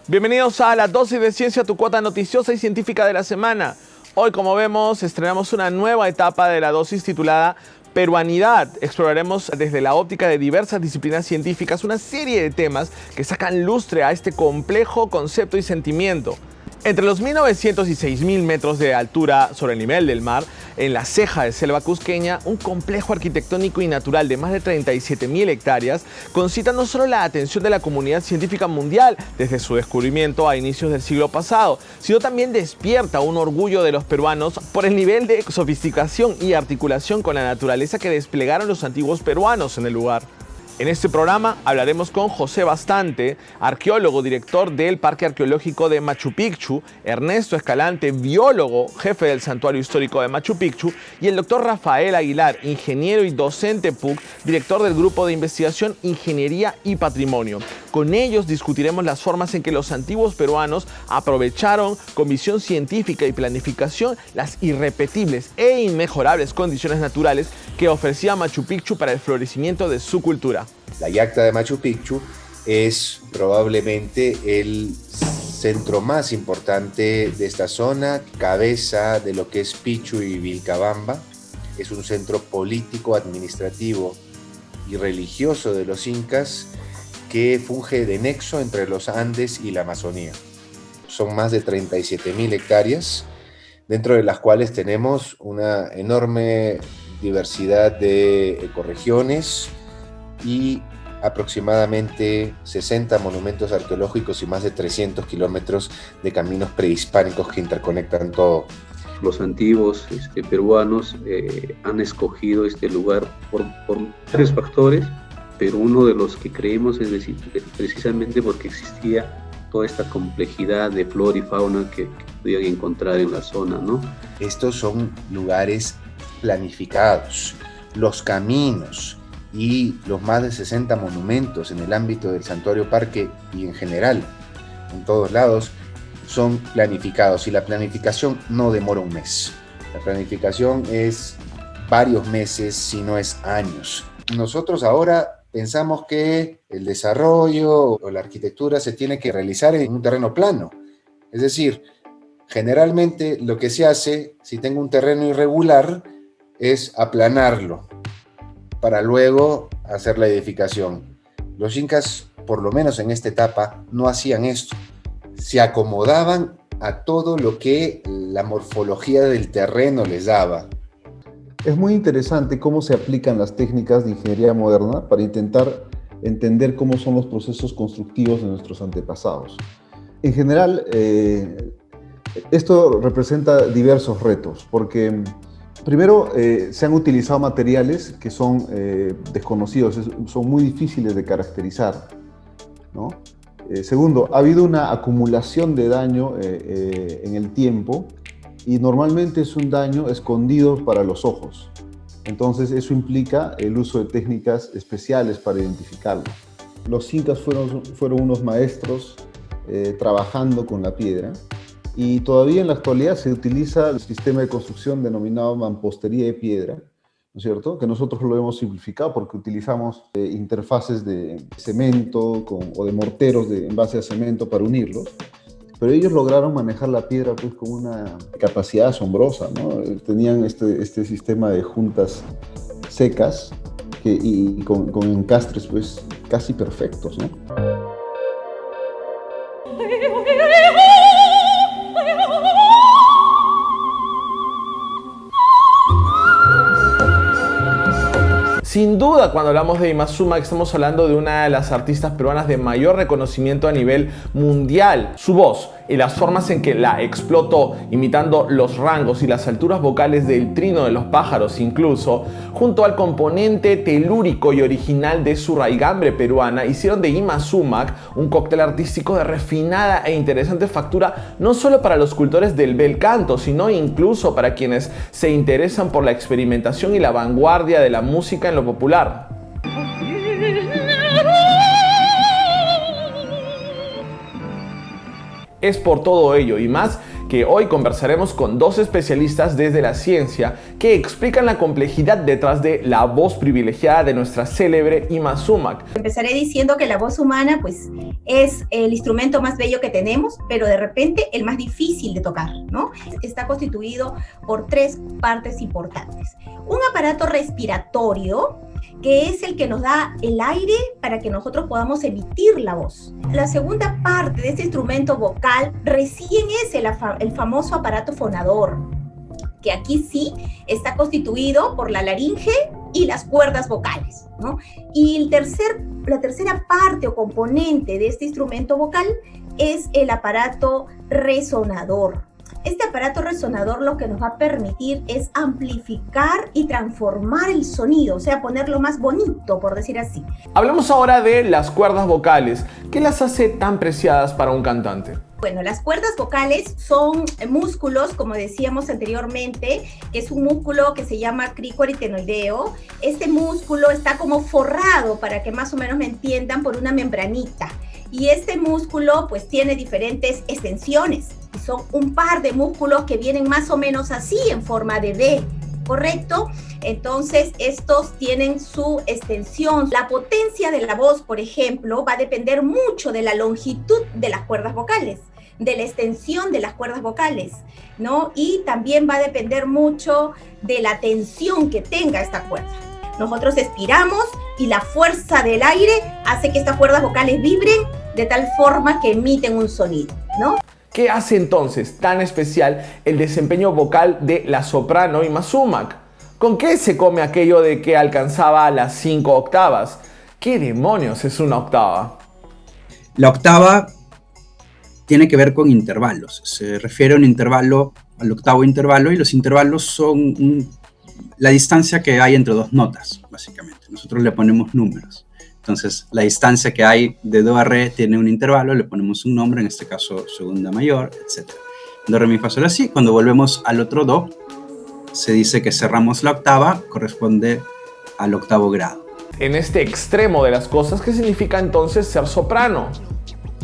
Bienvenidos a la dosis de ciencia, tu cuota noticiosa y científica de la semana. Hoy, como vemos, estrenamos una nueva etapa de la dosis titulada Peruanidad. Exploraremos desde la óptica de diversas disciplinas científicas una serie de temas que sacan lustre a este complejo concepto y sentimiento. Entre los 1900 y 6000 metros de altura sobre el nivel del mar, en la ceja de selva cusqueña, un complejo arquitectónico y natural de más de 37.000 hectáreas concita no solo la atención de la comunidad científica mundial desde su descubrimiento a inicios del siglo pasado, sino también despierta un orgullo de los peruanos por el nivel de sofisticación y articulación con la naturaleza que desplegaron los antiguos peruanos en el lugar. En este programa hablaremos con José Bastante, arqueólogo, director del Parque Arqueológico de Machu Picchu, Ernesto Escalante, biólogo, jefe del Santuario Histórico de Machu Picchu, y el doctor Rafael Aguilar, ingeniero y docente PUC, director del Grupo de Investigación Ingeniería y Patrimonio. Con ellos discutiremos las formas en que los antiguos peruanos aprovecharon con visión científica y planificación las irrepetibles e inmejorables condiciones naturales que ofrecía Machu Picchu para el florecimiento de su cultura. La Yacta de Machu Picchu es probablemente el centro más importante de esta zona, cabeza de lo que es Pichu y Vilcabamba. Es un centro político, administrativo y religioso de los incas que funge de nexo entre los Andes y la Amazonía. Son más de 37.000 hectáreas, dentro de las cuales tenemos una enorme diversidad de ecorregiones y aproximadamente 60 monumentos arqueológicos y más de 300 kilómetros de caminos prehispánicos que interconectan todo. Los antiguos peruanos han escogido este lugar por varios factores, pero uno de los que creemos es precisamente porque existía toda esta complejidad de flora y fauna que podían encontrar en la zona, ¿no? Estos son lugares planificados, los caminos y los más de 60 monumentos en el ámbito del santuario parque y en general, en todos lados, son planificados, y la planificación no demora un mes. La planificación es varios meses, si no es años. Nosotros ahora pensamos que el desarrollo o la arquitectura se tiene que realizar en un terreno plano. Es decir, generalmente lo que se hace, si tengo un terreno irregular, es aplanarlo para luego hacer la edificación. Los incas, por lo menos en esta etapa, no hacían esto. Se acomodaban a todo lo que la morfología del terreno les daba. Es muy interesante cómo se aplican las técnicas de ingeniería moderna para intentar entender cómo son los procesos constructivos de nuestros antepasados. En general, esto representa diversos retos, porque primero se han utilizado materiales que son desconocidos, son muy difíciles de caracterizar, ¿no? Segundo, ha habido una acumulación de daño en el tiempo, y normalmente es un daño escondido para los ojos. Entonces eso implica el uso de técnicas especiales para identificarlo. Los incas fueron unos maestros trabajando con la piedra, y todavía en la actualidad se utiliza el sistema de construcción denominado mampostería de piedra, ¿no es cierto? Que nosotros lo hemos simplificado porque utilizamos interfaces de cemento o de morteros en base a cemento para unirlos. Pero ellos lograron manejar la piedra pues con una capacidad asombrosa, ¿no? Tenían este sistema de juntas secas y con encastres pues casi perfectos, ¿no? Sin duda, cuando hablamos de Ima Sumac, estamos hablando de una de las artistas peruanas de mayor reconocimiento a nivel mundial. Su voz y las formas en que la explotó, imitando los rangos y las alturas vocales del trino de los pájaros incluso, junto al componente telúrico y original de su raigambre peruana, hicieron de Ima Sumac un cóctel artístico de refinada e interesante factura, no solo para los cultores del bel canto, sino incluso para quienes se interesan por la experimentación y la vanguardia de la música en lo popular. Es por todo ello y más que hoy conversaremos con dos especialistas desde la ciencia que explican la complejidad detrás de la voz privilegiada de nuestra célebre Irma Sumac. Empezaré diciendo que la voz humana pues, es el instrumento más bello que tenemos, pero de repente el más difícil de tocar, ¿no? Está constituido por tres partes importantes. Un aparato respiratorio, que es el que nos da el aire para que nosotros podamos emitir la voz. La segunda parte de este instrumento vocal recién es el famoso aparato fonador, que aquí sí está constituido por la laringe y las cuerdas vocales, ¿no? Y la tercera parte o componente de este instrumento vocal es el aparato resonador. Este aparato resonador lo que nos va a permitir es amplificar y transformar el sonido, o sea, ponerlo más bonito, por decir así. Hablemos ahora de las cuerdas vocales. ¿Qué las hace tan preciadas para un cantante? Bueno, las cuerdas vocales son músculos, como decíamos anteriormente, que es un músculo que se llama cricoaritenoideo. Este músculo está como forrado, para que más o menos me entiendan, por una membranita. Y este músculo pues tiene diferentes extensiones. Son un par de músculos que vienen más o menos así en forma de V, ¿correcto? Entonces estos tienen su extensión. La potencia de la voz, por ejemplo, va a depender mucho de la longitud de las cuerdas vocales, de la extensión de las cuerdas vocales, ¿no? Y también va a depender mucho de la tensión que tenga esta cuerda. Nosotros expiramos y la fuerza del aire hace que estas cuerdas vocales vibren de tal forma que emiten un sonido, ¿no? ¿Qué hace entonces tan especial el desempeño vocal de la soprano Irma Sumac? ¿Con qué se come aquello de que alcanzaba las 5 octavas? ¿Qué demonios es una octava? La octava tiene que ver con intervalos. Se refiere a un intervalo, al octavo intervalo, y los intervalos son la distancia que hay entre dos notas, básicamente. Nosotros le ponemos números. Entonces, la distancia que hay de do a re tiene un intervalo, le ponemos un nombre, en este caso segunda mayor, etc. Do, re, mi, fa, sol, la, si. Cuando volvemos al otro do, se dice que cerramos la octava, corresponde al octavo grado. En este extremo de las cosas, ¿qué significa entonces ser soprano?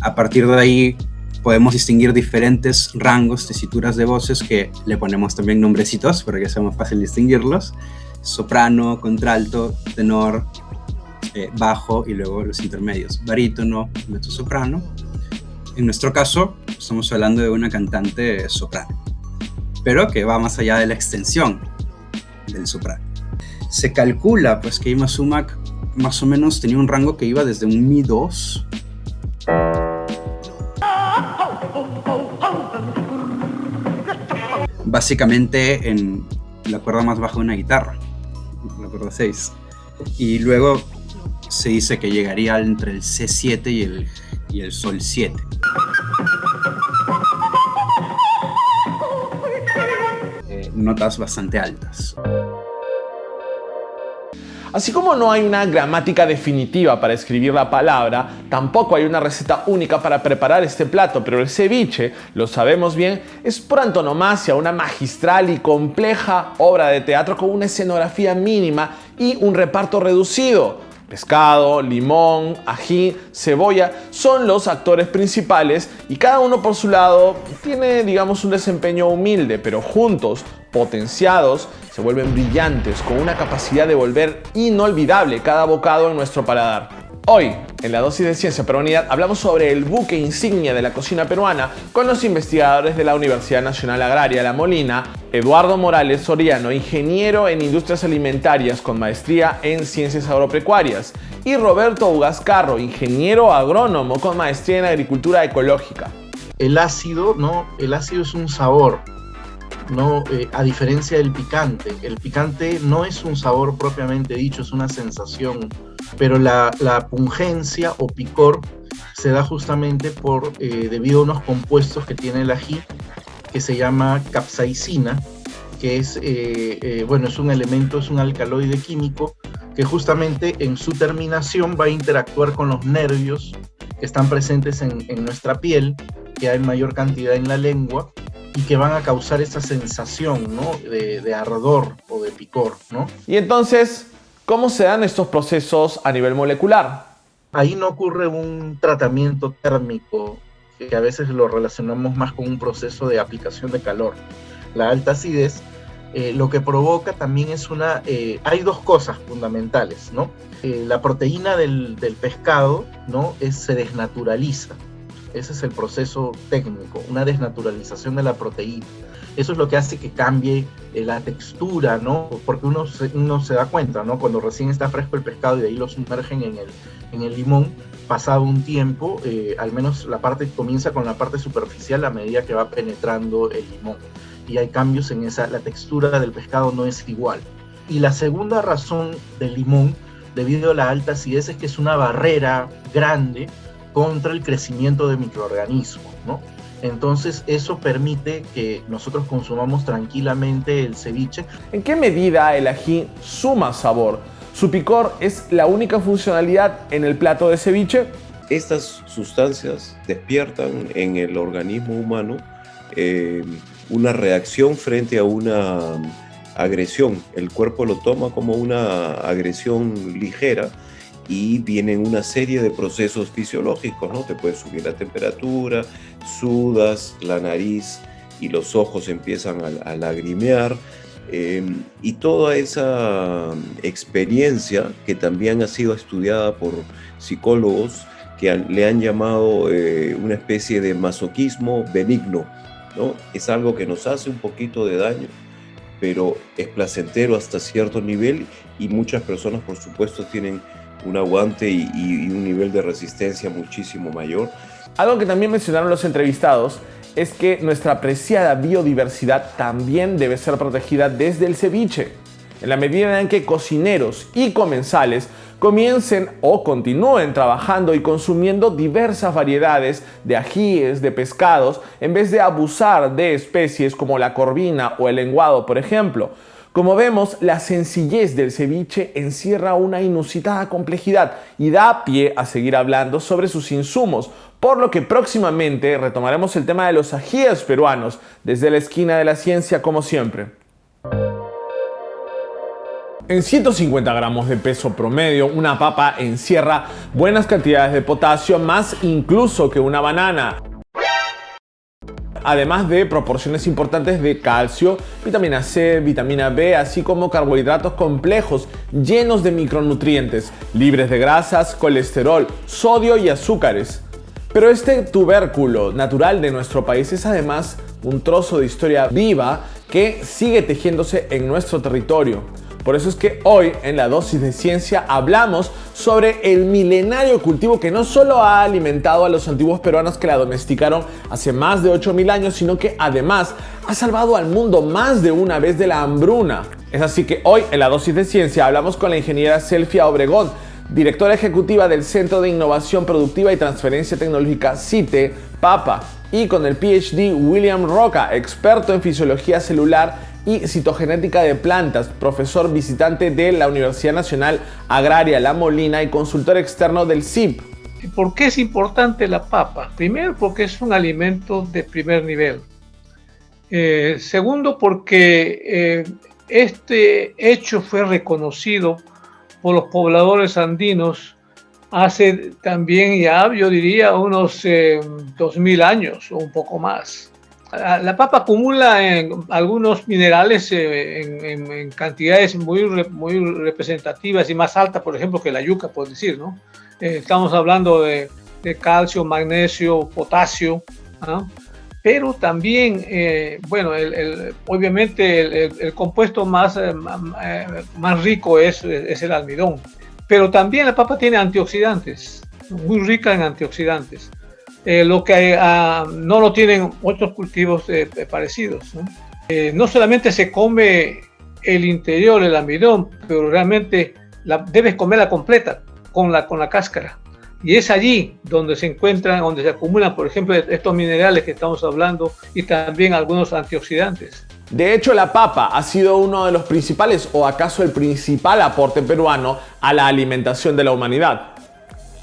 A partir de ahí podemos distinguir diferentes rangos, tesituras de voces que le ponemos también nombrecitos para que sea más fácil distinguirlos. Soprano, contralto, tenor, bajo y luego los intermedios, barítono, mezzosoprano. En nuestro caso, estamos hablando de una cantante soprano, pero que va más allá de la extensión del soprano. Se calcula pues que Irma Sumac más o menos tenía un rango que iba desde un Mi2 básicamente en la cuerda más baja de una guitarra, la cuerda 6, y luego se dice que llegaría entre el C7 y el Sol 7. Notas bastante altas. Así como no hay una gramática definitiva para escribir la palabra, tampoco hay una receta única para preparar este plato, pero el ceviche, lo sabemos bien, es por antonomasia una magistral y compleja obra de teatro con una escenografía mínima y un reparto reducido. Pescado, limón, ají, cebolla son los actores principales y cada uno por su lado tiene, digamos, un desempeño humilde, pero juntos, potenciados, se vuelven brillantes con una capacidad de volver inolvidable cada bocado en nuestro paladar. Hoy, en la dosis de Ciencia Peruanidad, hablamos sobre el buque insignia de la cocina peruana con los investigadores de la Universidad Nacional Agraria La Molina, Eduardo Morales Soriano, ingeniero en industrias alimentarias con maestría en ciencias agropecuarias, y Roberto Ugascarro, ingeniero agrónomo con maestría en agricultura ecológica. El ácido, ¿no? El ácido es un sabor, ¿no? A diferencia del picante. El picante no es un sabor propiamente dicho, es una sensación, pero la pungencia o picor se da justamente debido a unos compuestos que tiene el ají, que se llama capsaicina, que es, es un elemento, es un alcaloide químico que justamente en su terminación va a interactuar con los nervios que están presentes en nuestra piel, que hay mayor cantidad en la lengua, y que van a causar esa sensación, ¿no? de ardor o de picor, ¿no? Y entonces, ¿cómo se dan estos procesos a nivel molecular? Ahí no ocurre un tratamiento térmico que a veces lo relacionamos más con un proceso de aplicación de calor. La alta acidez lo que provoca también es hay dos cosas fundamentales, ¿no? La proteína del pescado, ¿no? Se desnaturaliza. Ese es el proceso técnico, una desnaturalización de la proteína. Eso es lo que hace que cambie la textura, ¿no? Porque uno se da cuenta, ¿no? Cuando recién está fresco el pescado y de ahí lo sumergen en el limón, pasado un tiempo, al menos comienza con la parte superficial a medida que va penetrando el limón. Y hay cambios en la textura del pescado no es igual. Y la segunda razón del limón, debido a la alta acidez, es que es una barrera grande contra el crecimiento de microorganismos, ¿no? Entonces eso permite que nosotros consumamos tranquilamente el ceviche. ¿En qué medida el ají suma sabor? ¿Su picor es la única funcionalidad en el plato de ceviche? Estas sustancias despiertan en el organismo humano una reacción frente a una agresión. El cuerpo lo toma como una agresión ligera y vienen una serie de procesos fisiológicos, ¿no? Te puede subir la temperatura, sudas, la nariz y los ojos empiezan a lagrimear, y toda esa experiencia que también ha sido estudiada por psicólogos que le han llamado una especie de masoquismo benigno, ¿no? Es algo que nos hace un poquito de daño, pero es placentero hasta cierto nivel, y muchas personas, por supuesto, tienen un aguante y un nivel de resistencia muchísimo mayor. Algo que también mencionaron los entrevistados es que nuestra apreciada biodiversidad también debe ser protegida desde el ceviche. En la medida en que cocineros y comensales comiencen o continúen trabajando y consumiendo diversas variedades de ajíes, de pescados, en vez de abusar de especies como la corvina o el lenguado, por ejemplo. Como vemos, la sencillez del ceviche encierra una inusitada complejidad y da pie a seguir hablando sobre sus insumos, por lo que próximamente retomaremos el tema de los ajíes peruanos desde la esquina de la ciencia, como siempre. En 150 gramos de peso promedio, una papa encierra buenas cantidades de potasio, más incluso que una banana, además de proporciones importantes de calcio, vitamina C, vitamina B, así como carbohidratos complejos llenos de micronutrientes, libres de grasas, colesterol, sodio y azúcares. Pero este tubérculo natural de nuestro país es además un trozo de historia viva que sigue tejiéndose en nuestro territorio. Por eso es que hoy en la dosis de ciencia hablamos sobre el milenario cultivo que no solo ha alimentado a los antiguos peruanos que la domesticaron hace más de 8.000 años, sino que además ha salvado al mundo más de una vez de la hambruna. Es así que hoy en la dosis de ciencia hablamos con la ingeniera Selfia Obregón, directora ejecutiva del Centro de Innovación Productiva y Transferencia Tecnológica CITE, PAPA, y con el PhD William Roca, experto en fisiología celular y citogenética de plantas, profesor visitante de la Universidad Nacional Agraria La Molina y consultor externo del CIP. ¿Por qué es importante la papa? Primero, porque es un alimento de primer nivel. Segundo, porque este hecho fue reconocido por los pobladores andinos hace también ya, yo diría, unos 2.000 años o un poco más. La papa acumula algunos minerales en cantidades muy representativas y más altas, por ejemplo, que la yuca, por decir, ¿no? Estamos hablando de calcio, magnesio, potasio, ¿no? Pero también, bueno, obviamente el compuesto más rico es el almidón. Pero también la papa tiene antioxidantes, muy rica en antioxidantes. Lo que no lo tienen otros cultivos parecidos, ¿no? No solamente se come el interior, el almidón, pero realmente debes comerla completa, con la cáscara. Y es allí donde se encuentran, donde se acumulan, por ejemplo, estos minerales que estamos hablando y también algunos antioxidantes. De hecho, la papa ha sido uno de los principales, o acaso el principal aporte peruano a la alimentación de la humanidad.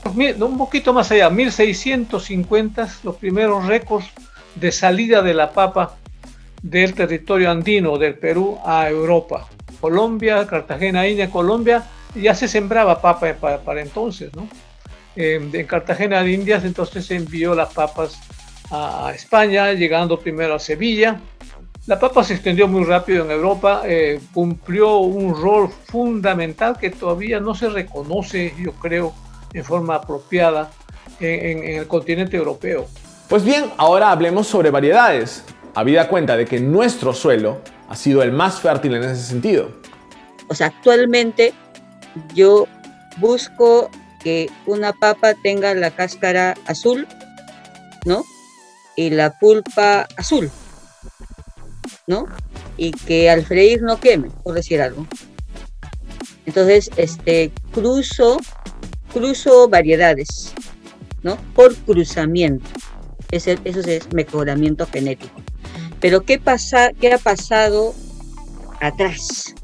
Un poquito más allá, 1650, los primeros récords de salida de la papa del territorio andino, del Perú a Europa. Colombia, Cartagena, India, Colombia, ya se sembraba papa para entonces, ¿no? En Cartagena de Indias entonces se envió las papas a España, llegando primero a Sevilla. La papa se extendió muy rápido en Europa, cumplió un rol fundamental que todavía no se reconoce, yo creo, en forma apropiada en el continente europeo. Pues bien, ahora hablemos sobre variedades, habida cuenta de que nuestro suelo ha sido el más fértil en ese sentido. O sea, actualmente yo busco que una papa tenga la cáscara azul, ¿no? Y la pulpa azul, ¿no? Y que al freír no queme, por decir algo. Entonces, cruzo variedades, ¿no? Por cruzamiento. Eso es mejoramiento genético. Pero ¿qué ha pasado atrás?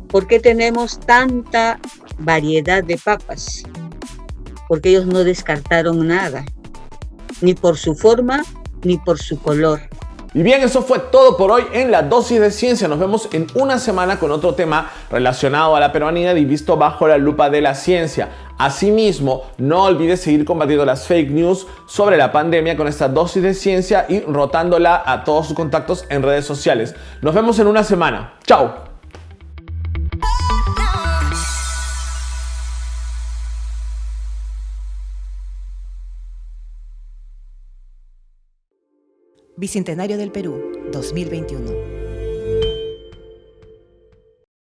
¿Por qué tenemos tanta variedad de papas? Porque ellos no descartaron nada, ni por su forma, ni por su color. Y bien, eso fue todo por hoy en La Dosis de Ciencia. Nos vemos en una semana con otro tema relacionado a la peruanidad y visto bajo la lupa de la ciencia. Asimismo, no olvides seguir combatiendo las fake news sobre la pandemia con esta dosis de ciencia y rotándola a todos sus contactos en redes sociales. Nos vemos en una semana. ¡Chao! Bicentenario del Perú, 2021.